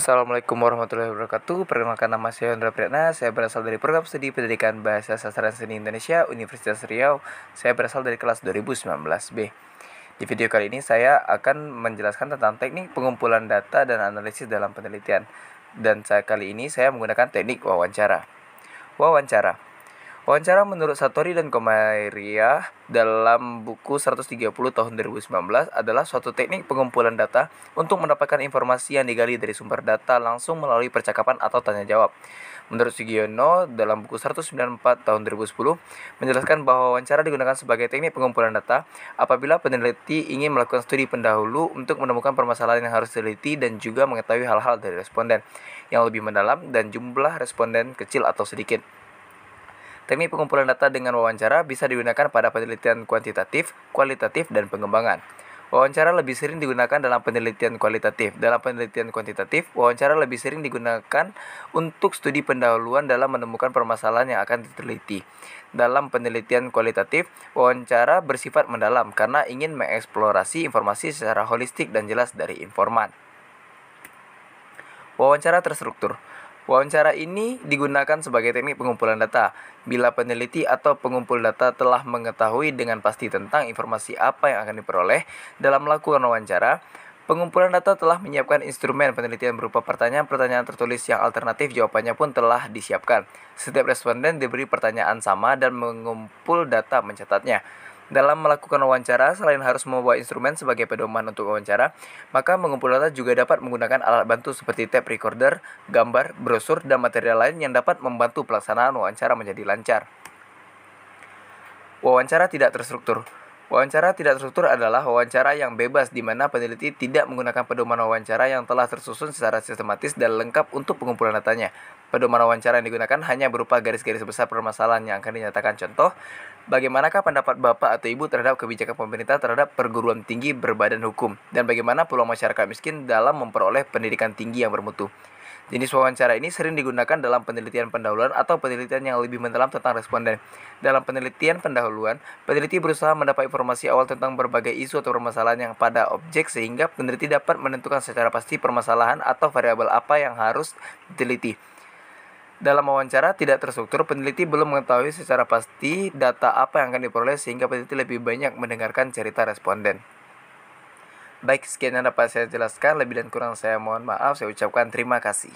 Assalamualaikum warahmatullahi wabarakatuh. Perkenalkan, nama saya Hendra Priyatna. Saya berasal dari program studi pendidikan Bahasa Sastra dan Seni Indonesia Universitas Riau. Saya berasal dari kelas 2019B. Di video kali ini saya akan menjelaskan tentang teknik pengumpulan data dan analisis dalam penelitian. Dan kali ini saya menggunakan teknik wawancara. Wawancara menurut Satori dan Komariah dalam buku 130 tahun 2019 adalah suatu teknik pengumpulan data untuk mendapatkan informasi yang digali dari sumber data langsung melalui percakapan atau tanya jawab. Menurut Sugiono dalam buku 194 tahun 2010 menjelaskan bahwa wawancara digunakan sebagai teknik pengumpulan data apabila peneliti ingin melakukan studi pendahulu untuk menemukan permasalahan yang harus diteliti dan juga mengetahui hal-hal dari responden yang lebih mendalam dan jumlah responden kecil atau sedikit. Teknik pengumpulan data dengan wawancara bisa digunakan pada penelitian kuantitatif, kualitatif, dan pengembangan. Wawancara lebih sering digunakan dalam penelitian kualitatif. Dalam penelitian kuantitatif, wawancara lebih sering digunakan untuk studi pendahuluan dalam menemukan permasalahan yang akan diteliti. Dalam penelitian kualitatif, wawancara bersifat mendalam karena ingin mengeksplorasi informasi secara holistik dan jelas dari informan. Wawancara terstruktur. Wawancara ini digunakan sebagai teknik pengumpulan data. Bila peneliti atau pengumpul data telah mengetahui dengan pasti tentang informasi apa yang akan diperoleh dalam melakukan wawancara, pengumpulan data telah menyiapkan instrumen penelitian berupa pertanyaan-pertanyaan tertulis yang alternatif jawabannya pun telah disiapkan. Setiap responden diberi pertanyaan sama dan mengumpul data mencatatnya. Dalam melakukan wawancara, selain harus membawa instrumen sebagai pedoman untuk wawancara, maka mengumpul data juga dapat menggunakan alat bantu seperti tape recorder, gambar, brosur, dan material lain yang dapat membantu pelaksanaan wawancara menjadi lancar. Wawancara tidak terstruktur. Wawancara tidak terstruktur adalah wawancara yang bebas di mana peneliti tidak menggunakan pedoman wawancara yang telah tersusun secara sistematis dan lengkap untuk pengumpulan datanya. Pedoman wawancara yang digunakan hanya berupa garis-garis besar permasalahan yang akan dinyatakan. Contoh, bagaimanakah pendapat Bapak atau Ibu terhadap kebijakan pemerintah terhadap perguruan tinggi berbadan hukum, dan bagaimana peluang masyarakat miskin dalam memperoleh pendidikan tinggi yang bermutu. Jenis wawancara ini sering digunakan dalam penelitian pendahuluan atau penelitian yang lebih mendalam tentang responden. Dalam penelitian pendahuluan, peneliti berusaha mendapat informasi awal tentang berbagai isu atau permasalahan yang pada objek sehingga peneliti dapat menentukan secara pasti permasalahan atau variabel apa yang harus diteliti. Dalam wawancara tidak terstruktur, peneliti belum mengetahui secara pasti data apa yang akan diperoleh sehingga peneliti lebih banyak mendengarkan cerita responden. Baik, sekian yang dapat saya jelaskan. Lebih dan kurang saya mohon maaf. Saya ucapkan terima kasih.